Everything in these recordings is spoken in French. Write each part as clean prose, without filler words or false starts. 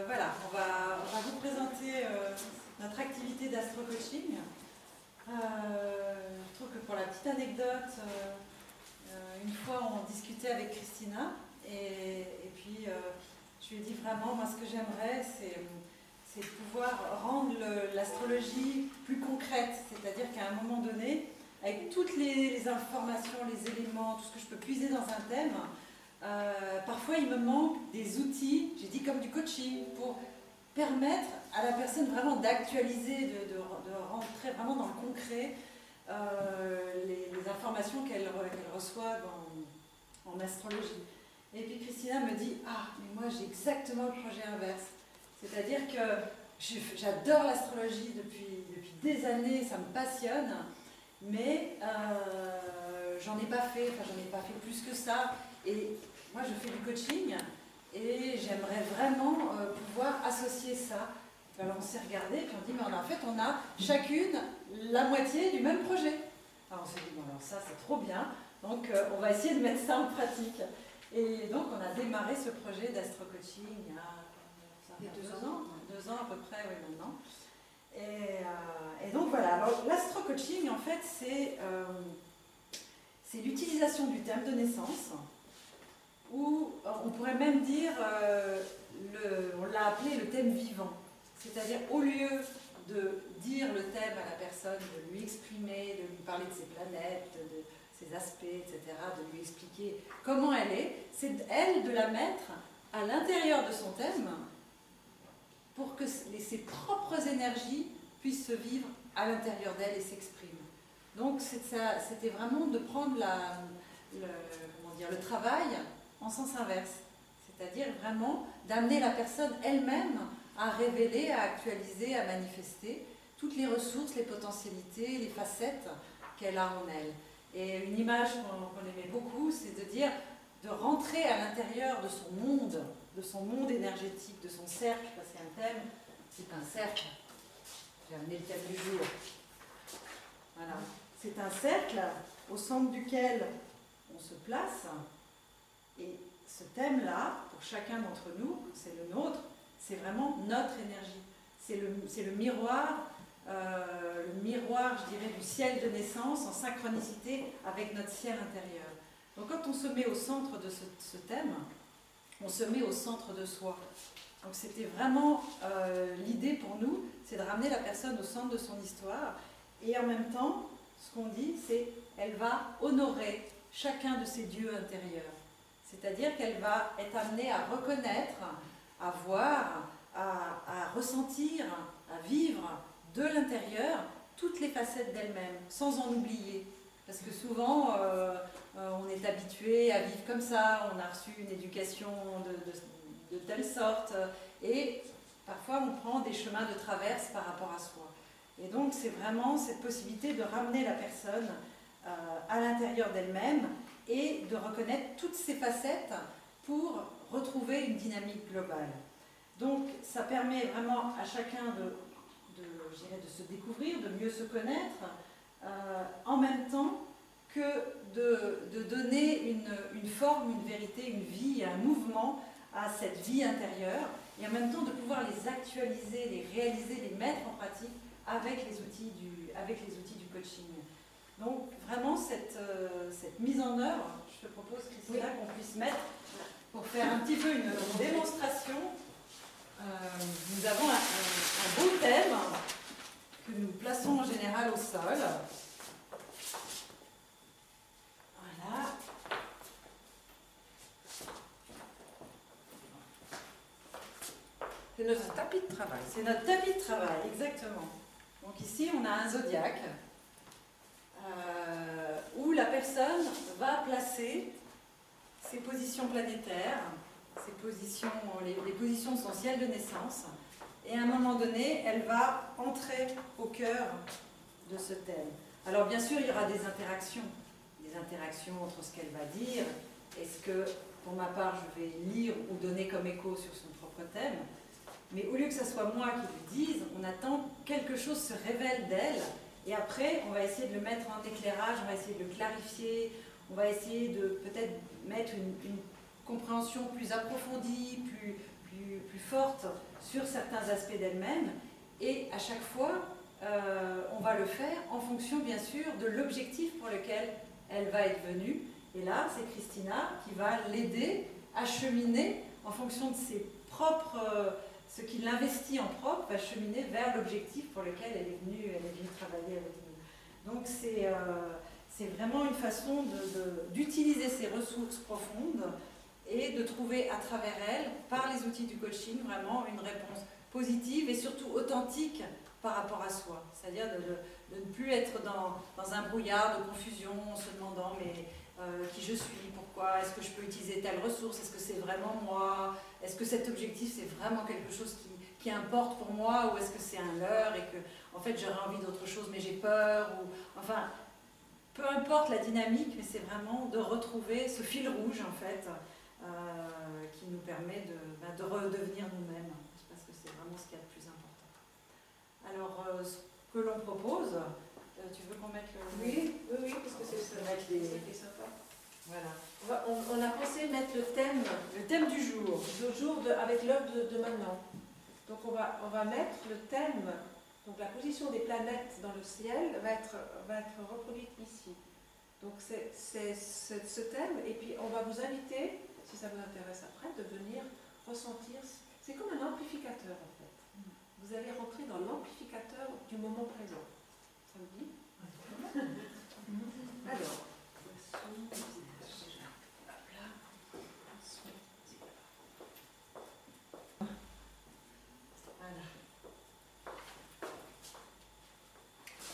voilà, on va vous présenter notre activité d'astro-coaching. Je trouve que pour la petite anecdote, une fois on discutait avec Christina et puis je lui ai dit vraiment, moi ce que j'aimerais c'est pouvoir rendre l'astrologie plus concrète, c'est-à-dire qu'à un moment donné, avec toutes les informations, les éléments, tout ce que je peux puiser dans un thème, parfois il me manque des outils, j'ai dit comme du coaching, pour permettre à la personne vraiment d'actualiser, de rentrer vraiment dans le concret les informations qu'elle reçoit en astrologie. Et puis Christina me dit, ah mais moi j'ai exactement le projet inverse, c'est-à-dire que j'adore l'astrologie depuis des années, ça me passionne, mais j'en ai pas fait plus que ça. Et moi, je fais du coaching et j'aimerais vraiment pouvoir associer ça. Alors, on s'est regardé et puis on dit, mais en fait, on a chacune la moitié du même projet. Alors, on s'est dit, bon, alors ça, c'est trop bien. Donc, on va essayer de mettre ça en pratique. Et donc, on a démarré ce projet d'astro-coaching il y a 2 ans. 2 ans à peu près, oui, maintenant. Et donc, voilà. Alors, l'astro-coaching, en fait, c'est l'utilisation du thème de naissance, ou on pourrait même dire, on l'a appelé le thème vivant. C'est-à-dire, au lieu de dire le thème à la personne, de lui exprimer, de lui parler de ses planètes, de ses aspects, etc., de lui expliquer comment elle est, c'est elle de la mettre à l'intérieur de son thème pour que ses propres énergies puissent se vivre à l'intérieur d'elle et s'expriment. Donc, c'était vraiment de prendre le travail en sens inverse, c'est-à-dire vraiment d'amener la personne elle-même à révéler, à actualiser, à manifester toutes les ressources, les potentialités, les facettes qu'elle a en elle. Et une image qu'on aimait beaucoup, c'est de dire, de rentrer à l'intérieur de son monde énergétique, de son cercle. C'est un thème, c'est un cercle. J'ai amené le thème du jour. Voilà. C'est un cercle au centre duquel on se place. Et ce thème-là, pour chacun d'entre nous, c'est le nôtre, c'est vraiment notre énergie. C'est le miroir, je dirais, du ciel de naissance en synchronicité avec notre ciel intérieur. Donc quand on se met au centre de ce thème, on se met au centre de soi. Donc c'était vraiment l'idée pour nous, c'est de ramener la personne au centre de son histoire. Et en même temps, ce qu'on dit, c'est qu'elle va honorer chacun de ses dieux intérieurs. C'est-à-dire qu'elle va être amenée à reconnaître, à voir, à ressentir, à vivre de l'intérieur toutes les facettes d'elle-même, sans en oublier. Parce que souvent, on est habitué à vivre comme ça, on a reçu une éducation de telle sorte, et parfois on prend des chemins de traverse par rapport à soi. Et donc c'est vraiment cette possibilité de ramener la personne à l'intérieur d'elle-même et de reconnaître toutes ces facettes pour retrouver une dynamique globale. Donc ça permet vraiment à chacun de se découvrir, de mieux se connaître, en même temps que de donner une forme, une vérité, une vie, un mouvement à cette vie intérieure, et en même temps de pouvoir les actualiser, les réaliser, les mettre en pratique avec les outils du coaching. Donc vraiment cette mise en œuvre, je te propose Christina qu'on puisse mettre pour faire un petit peu une démonstration. Nous avons un beau thème que nous plaçons en général au sol. Voilà. C'est notre tapis de travail. C'est notre tapis de travail, exactement. Donc ici, on a un zodiaque où la personne va placer ses positions planétaires, les positions de son ciel de naissance, et à un moment donné, elle va entrer au cœur de ce thème. Alors bien sûr, il y aura des interactions entre ce qu'elle va dire, et ce que, pour ma part, je vais lire ou donner comme écho sur son propre thème. Mais au lieu que ce soit moi qui lui dise, on attend que quelque chose se révèle d'elle, et après, on va essayer de le mettre en éclairage, on va essayer de le clarifier, on va essayer de peut-être mettre une compréhension plus approfondie, plus plus forte sur certains aspects d'elle-même. Et à chaque fois, on va le faire en fonction, bien sûr, de l'objectif pour lequel elle va être venue. Et là, c'est Christina qui va l'aider à cheminer en fonction de ses propres, ce qui l'investit en propre, va cheminer vers l'objectif pour lequel elle est venue travailler avec nous. Donc c'est vraiment une façon d'utiliser ses ressources profondes et de trouver à travers elles, par les outils du coaching, vraiment une réponse positive et surtout authentique par rapport à soi. C'est-à-dire de ne plus être dans un brouillard de confusion en se demandant mais qui je suis, pourquoi, est-ce que je peux utiliser telle ressource, est-ce que c'est vraiment moi, est-ce que cet objectif c'est vraiment quelque chose qui importe pour moi ou est-ce que c'est un leurre et que en fait j'aurais envie d'autre chose mais j'ai peur ou enfin peu importe la dynamique mais c'est vraiment de retrouver ce fil rouge en fait qui nous permet de redevenir nous-mêmes. Je pense que c'est vraiment ce qu'il y a de plus important. Alors ce que l'on propose, tu veux qu'on mette le... Oui, parce que c'est ça. Mettre les... sympa. Voilà. On a pensé mettre le thème du jour. Avec l'heure de maintenant. Donc on va mettre le thème, donc la position des planètes dans le ciel va être reproduite ici. Donc c'est ce thème, et puis on va vous inviter, si ça vous intéresse après, de venir ressentir. C'est comme un amplificateur en fait. Vous allez rentrer dans l'amplificateur du moment présent. Ça vous dit? Alors,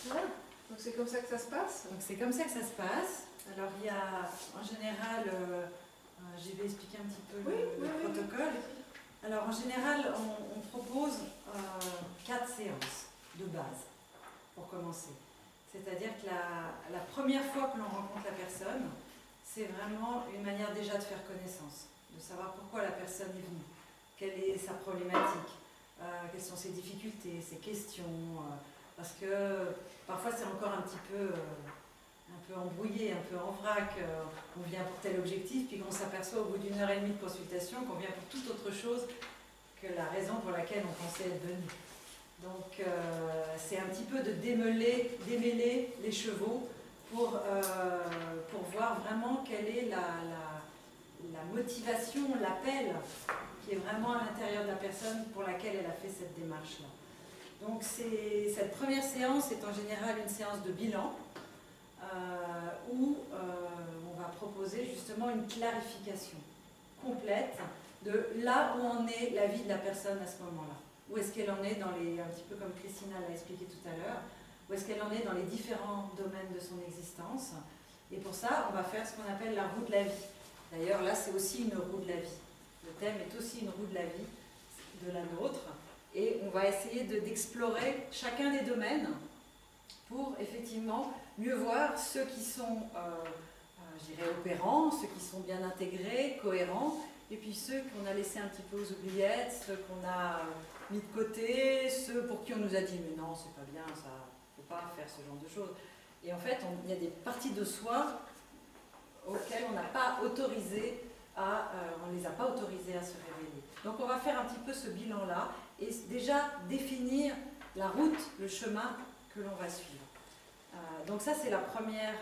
voilà. Donc c'est comme ça que ça se passe? Donc c'est comme ça que ça se passe. Alors il y a en général, je vais expliquer un petit peu le protocole. Alors en général, on propose 4 séances de base pour commencer. C'est-à-dire que la première fois que l'on rencontre la personne, c'est vraiment une manière déjà de faire connaissance, de savoir pourquoi la personne est venue, quelle est sa problématique, quelles sont ses difficultés, ses questions, parce que parfois c'est encore un peu embrouillé, un peu en vrac, on vient pour tel objectif, puis qu'on s'aperçoit au bout d'1 heure et demie de consultation qu'on vient pour toute autre chose que la raison pour laquelle on pensait être venu. Donc c'est un petit peu de démêler les chevaux pour voir vraiment quelle est la motivation, l'appel qui est vraiment à l'intérieur de la personne pour laquelle elle a fait cette démarche-là. Donc cette première séance est en général une séance de bilan où on va proposer justement une clarification complète de là où en est la vie de la personne à ce moment-là. Où est-ce qu'elle en est un petit peu comme Christina l'a expliqué tout à l'heure, où est-ce qu'elle en est dans les différents domaines de son existence. Et pour ça, on va faire ce qu'on appelle la roue de la vie. D'ailleurs, là, c'est aussi une roue de la vie. Le thème est aussi une roue de la vie, de la nôtre. Et on va essayer d'explorer chacun des domaines pour effectivement mieux voir ceux qui sont, je dirais, opérants, ceux qui sont bien intégrés, cohérents, et puis ceux qu'on a laissés un petit peu aux oubliettes, ceux qu'on a mis de côté, ceux pour qui on nous a dit mais non, c'est pas bien, ça ne faut pas faire ce genre de choses. Et en fait, il y a des parties de soi auxquelles on n'a pas autorisé on ne les a pas autorisés à se révéler. Donc on va faire un petit peu ce bilan-là et déjà définir la route, le chemin que l'on va suivre. Donc ça c'est la première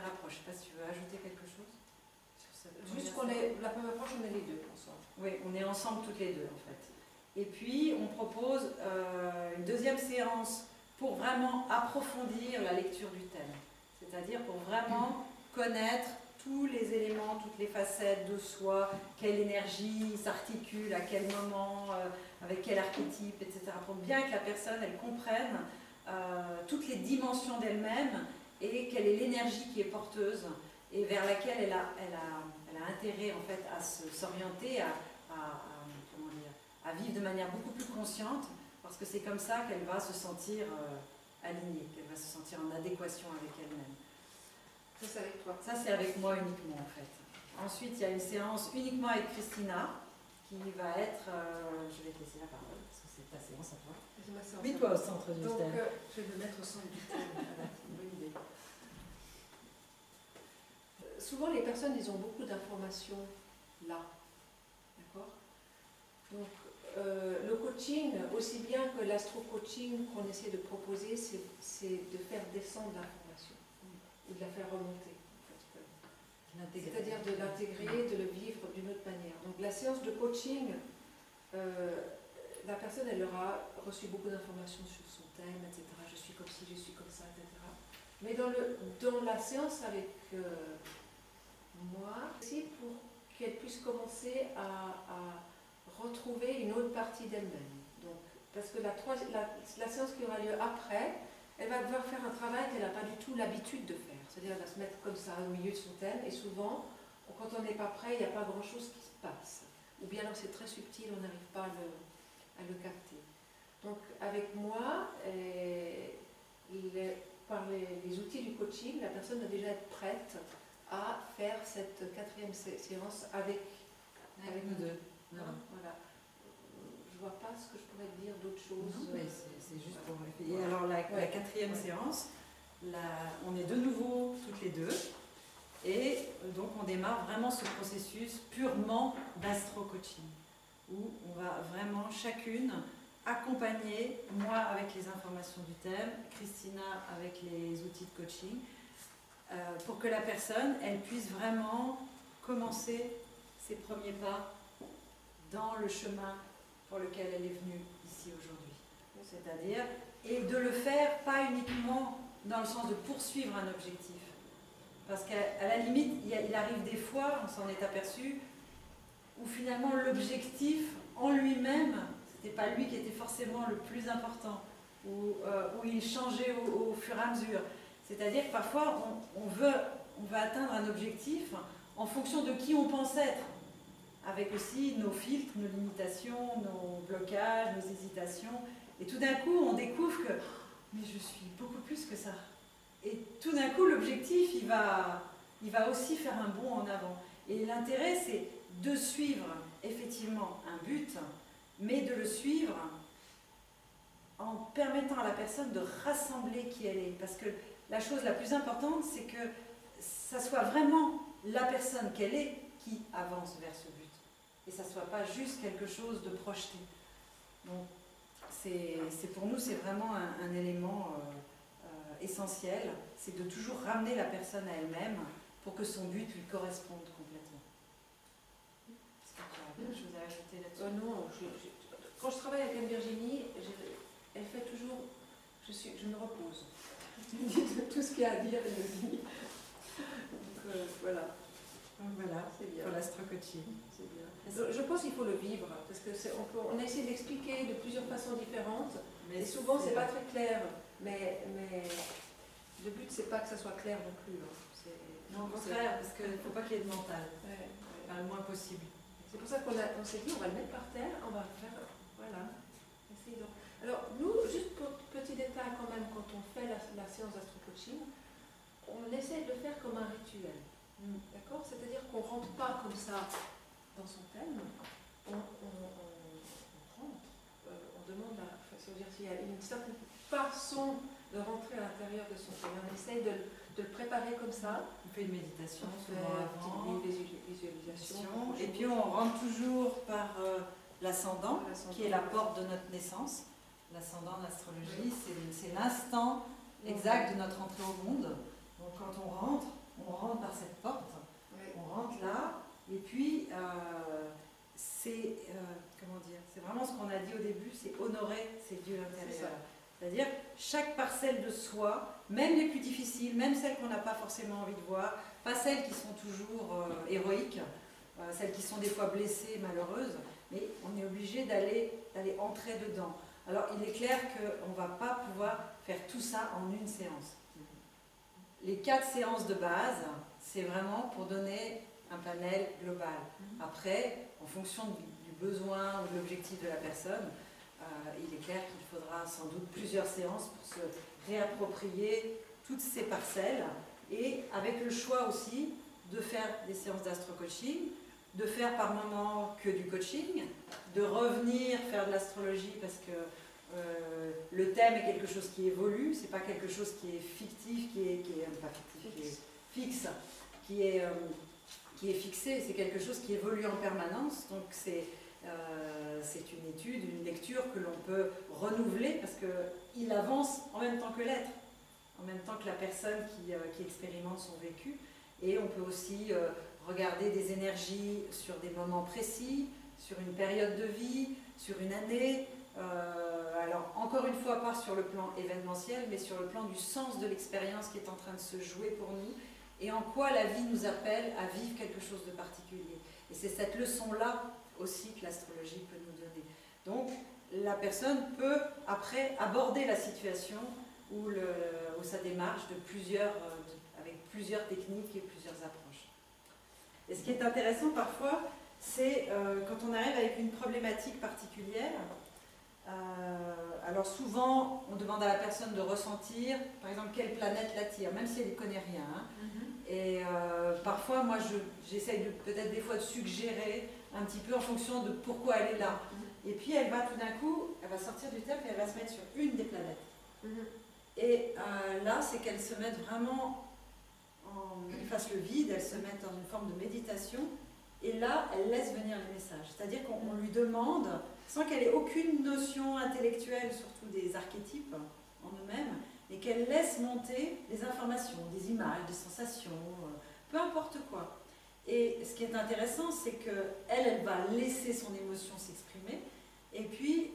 approche. Je ne sais pas si tu veux ajouter quelque chose sur cette Juste la première approche, on est les deux ensemble. Oui, on est ensemble toutes les deux en fait. Et puis on propose une deuxième séance pour vraiment approfondir la lecture du thème. C'est-à-dire pour vraiment connaître tous les éléments, toutes les facettes de soi, quelle énergie s'articule, à quel moment, avec quel archétype, etc. Pour bien que la personne elle comprenne toutes les dimensions d'elle-même et quelle est l'énergie qui est porteuse et vers laquelle elle a intérêt en fait à s'orienter, à vivre de manière beaucoup plus consciente, parce que c'est comme ça qu'elle va se sentir alignée, qu'elle va se sentir en adéquation avec elle-même. Ça c'est avec toi. Ça c'est avec moi uniquement en fait. Ensuite il y a une séance uniquement avec Christina qui va être, je vais te laisser la parole parce que c'est ta séance à toi. Mets-toi au centre du thème. Donc je vais me mettre au centre du thème, voilà, c'est une bonne idée. Souvent les personnes ils ont beaucoup d'informations là, d'accord? Donc, le coaching, aussi bien que l'astro-coaching qu'on essaie de proposer, c'est de faire descendre l'information ou de la faire remonter. C'est-à-dire de l'intégrer, de le vivre d'une autre manière. Donc la séance de coaching, la personne, elle aura reçu beaucoup d'informations sur son thème, etc. Je suis comme ci, je suis comme ça, etc. Mais dans la séance avec moi, c'est pour qu'elle puisse commencer à retrouver une autre partie d'elle-même. Donc, parce que la séance qui aura lieu après, elle va devoir faire un travail qu'elle n'a pas du tout l'habitude de faire. C'est-à-dire elle va se mettre comme ça au milieu de son thème, et souvent, quand on n'est pas prêt, il n'y a pas grand-chose qui se passe. Ou bien alors c'est très subtil, on n'arrive pas à le capter. Donc avec moi, par les outils du coaching, la personne va déjà être prête à faire cette 4e séance avec nous deux. Voilà. Je ne vois pas ce que je pourrais dire d'autre chose. Non, mais c'est juste pour réfléchir. Alors la 4e séance, on est de nouveau toutes les deux. Et donc on démarre vraiment ce processus purement d'astro-coaching, où on va vraiment chacune accompagner, moi avec les informations du thème, Christina avec les outils de coaching, pour que la personne, elle puisse vraiment commencer ses premiers pas dans le chemin pour lequel elle est venue ici aujourd'hui. C'est-à-dire, et de le faire pas uniquement dans le sens de poursuivre un objectif. Parce qu'à la limite, il arrive des fois, on s'en est aperçu, où finalement l'objectif en lui-même, c'était pas lui qui était forcément le plus important, où il changeait au fur et à mesure. C'est-à-dire que parfois, on veut atteindre un objectif en fonction de qui on pense être, avec aussi nos filtres, nos limitations, nos blocages, nos hésitations. Et tout d'un coup, on découvre que mais je suis beaucoup plus que ça. Et tout d'un coup, l'objectif, il va aussi faire un bond en avant. Et l'intérêt, c'est de suivre effectivement un but, mais de le suivre en permettant à la personne de rassembler qui elle est. Parce que la chose la plus importante, c'est que ça soit vraiment la personne qu'elle est qui avance vers ce but. Et ça ne soit pas juste quelque chose de projeté. Donc, pour nous, c'est vraiment un élément essentiel, c'est de toujours ramener la personne à elle-même pour que son but lui corresponde complètement. Est-ce que tu as quelque chose à ajouter là-dessus? Non, quand je travaille avec Anne-Virginie, elle fait toujours, je me repose. Tout ce qu'il y a à dire, elle me dit. Donc voilà. Donc voilà, c'est bien. Pour l'astro-coaching. C'est bien. Je pense qu'il faut le vivre, parce qu'on a essayé d'expliquer de plusieurs façons différentes, mais et souvent c'est pas très clair. Mais le but, c'est pas que ça soit clair non plus. Non, au contraire, parce qu'il ne faut pas qu'il y ait de mental. Le moins possible. C'est pour ça qu'on s'est dit, on va le mettre par terre, on va faire. Voilà. Alors, nous, juste pour petit détail quand même, quand on fait la séance d'astro-coaching, on essaie de le faire comme un rituel. D'accord? C'est-à-dire qu'on ne rentre pas comme ça dans son thème, on rentre, on demande, c'est-à-dire s'il y a une certaine façon de rentrer à l'intérieur de son thème. On essaye de le préparer comme ça. On fait une méditation souvent avant, une visualisation. Et puis on rentre toujours par l'ascendant, qui est la porte de notre naissance. L'ascendant, l'astrologie, c'est l'instant exact de notre entrée au monde. Donc quand on rentre par cette porte, on rentre là, et puis c'est vraiment ce qu'on a dit au début, c'est honorer ces dieux intérieurs. C'est-à-dire chaque parcelle de soi, même les plus difficiles, même celles qu'on n'a pas forcément envie de voir, pas celles qui sont toujours héroïques, celles qui sont des fois blessées, malheureuses, mais on est obligé d'aller entrer dedans. Alors il est clair qu'on ne va pas pouvoir faire tout ça en une séance. Les 4 séances de base, c'est vraiment pour donner un panel global. Après, en fonction du besoin ou de l'objectif de la personne, il est clair qu'il faudra sans doute plusieurs séances pour se réapproprier toutes ces parcelles, et avec le choix aussi de faire des séances d'astro-coaching, de faire par moment que du coaching, de revenir faire de l'astrologie parce que le thème est quelque chose qui évolue, c'est pas quelque chose qui est fictif, qui est fixe, qui est fixé, c'est quelque chose qui évolue en permanence. Donc c'est c'est une étude, une lecture que l'on peut renouveler parce qu'il avance en même temps que l'être, en même temps que la personne qui expérimente son vécu. Et on peut aussi regarder des énergies sur des moments précis, sur une période de vie, sur une année. Alors encore une fois, pas sur le plan événementiel, mais sur le plan du sens de l'expérience qui est en train de se jouer pour nous et en quoi la vie nous appelle à vivre quelque chose de particulier. Et c'est cette leçon-là aussi que l'astrologie peut nous donner. Donc la personne peut après aborder la situation ou sa démarche avec plusieurs techniques et plusieurs approches. Et ce qui est intéressant parfois, c'est quand on arrive avec une problématique particulière. Alors souvent, on demande à la personne de ressentir, par exemple, quelle planète l'attire, même si elle ne connaît rien. Hein. Et parfois, moi, j'essaye peut-être des fois de suggérer un petit peu en fonction de pourquoi elle est là. Et puis, elle va tout d'un coup, elle va sortir du thème et elle va se mettre sur une des planètes. Et là, c'est qu'elle se mette vraiment, elle fasse le vide, elle se mette dans une forme de méditation. Et là, elle laisse venir les messages. C'est-à-dire qu'on lui demande, sans qu'elle ait aucune notion intellectuelle, surtout des archétypes en eux-mêmes, mais qu'elle laisse monter des informations, des images, des sensations, peu importe quoi. Et ce qui est intéressant, c'est qu'elle va laisser son émotion s'exprimer. Et puis,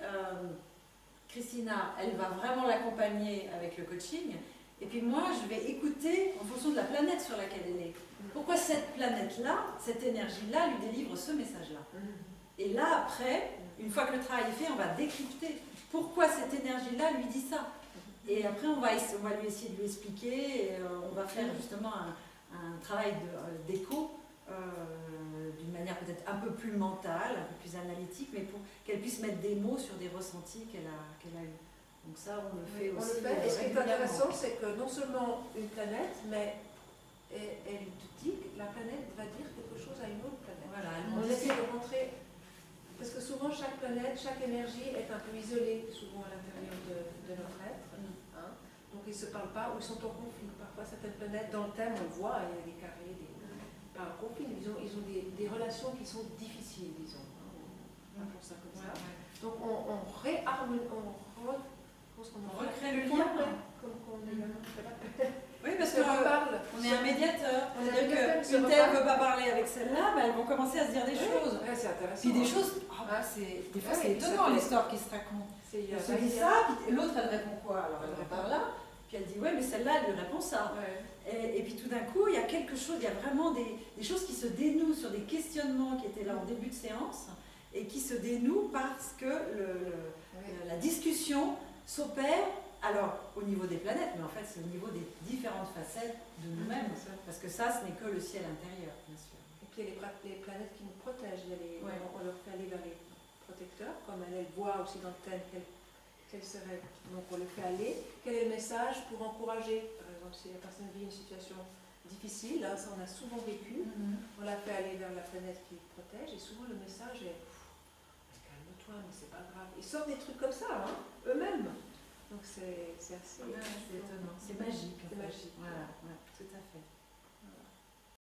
Christina, elle va vraiment l'accompagner avec le coaching. Et puis moi, je vais écouter en fonction de la planète sur laquelle elle est. Pourquoi cette planète-là, cette énergie-là, lui délivre ce message-là. Et là, après, une fois que le travail est fait, on va décrypter pourquoi cette énergie-là lui dit ça. Et après, on va lui essayer de lui expliquer, et, on va faire justement un travail d'écho, d'une manière peut-être un peu plus mentale, un peu plus analytique, mais pour qu'elle puisse mettre des mots sur des ressentis qu'elle a eus. Donc ça, on le fait aussi. Et ce qui est intéressant, c'est que non seulement une planète, mais elle te dit que la planète va dire quelque chose à une autre planète. Voilà, on essaie de rentrer, parce que souvent chaque planète, chaque énergie est un peu isolée, souvent à l'intérieur de notre être. Hein. Donc ils ne se parlent pas ou ils sont en conflit. Parfois certaines planètes, dans le thème, on le voit, il y a des carrés, pas en conflit, mais ils ont des relations qui sont difficiles, disons. Hein. On appelle ça comme ça. Donc on réharmonise, on recrée le lien. Comme on dit. Oui, parce qu'on est un médiateur. C'est-à-dire qu'une telle ne veut pas parler avec celle-là, elles vont commencer à se dire des choses. Ouais, c'est intéressant. Puis des choses, des fois c'est étonnant l'histoire qui se raconte. Elle se dit ça, puis l'autre elle répond quoi? Alors elle repart là, puis elle dit ouais, mais celle-là elle lui répond ça. Et puis tout d'un coup, il y a quelque chose, il y a vraiment des choses qui se dénouent sur des questionnements qui étaient là en début de séance et qui se dénouent parce que la discussion s'opère. Alors, au niveau des planètes, mais en fait, c'est au niveau des différentes facettes de nous-mêmes, parce que ça, ce n'est que le ciel intérieur, bien sûr. Et puis, il y a les planètes qui nous protègent, on leur fait aller vers les protecteurs, comme elle voit aussi dans le thème quel serait. Donc, on les fait aller. Quel est le message pour encourager? Par exemple, si la personne vit une situation difficile, hein, ça on a souvent vécu, on la fait aller vers la planète qui protège, et souvent le message est calme-toi, mais c'est pas grave. Ils sortent des trucs comme ça, hein, eux-mêmes. Donc c'est assez étonnant, c'est magique. C'est magique. Voilà, ouais, tout à fait.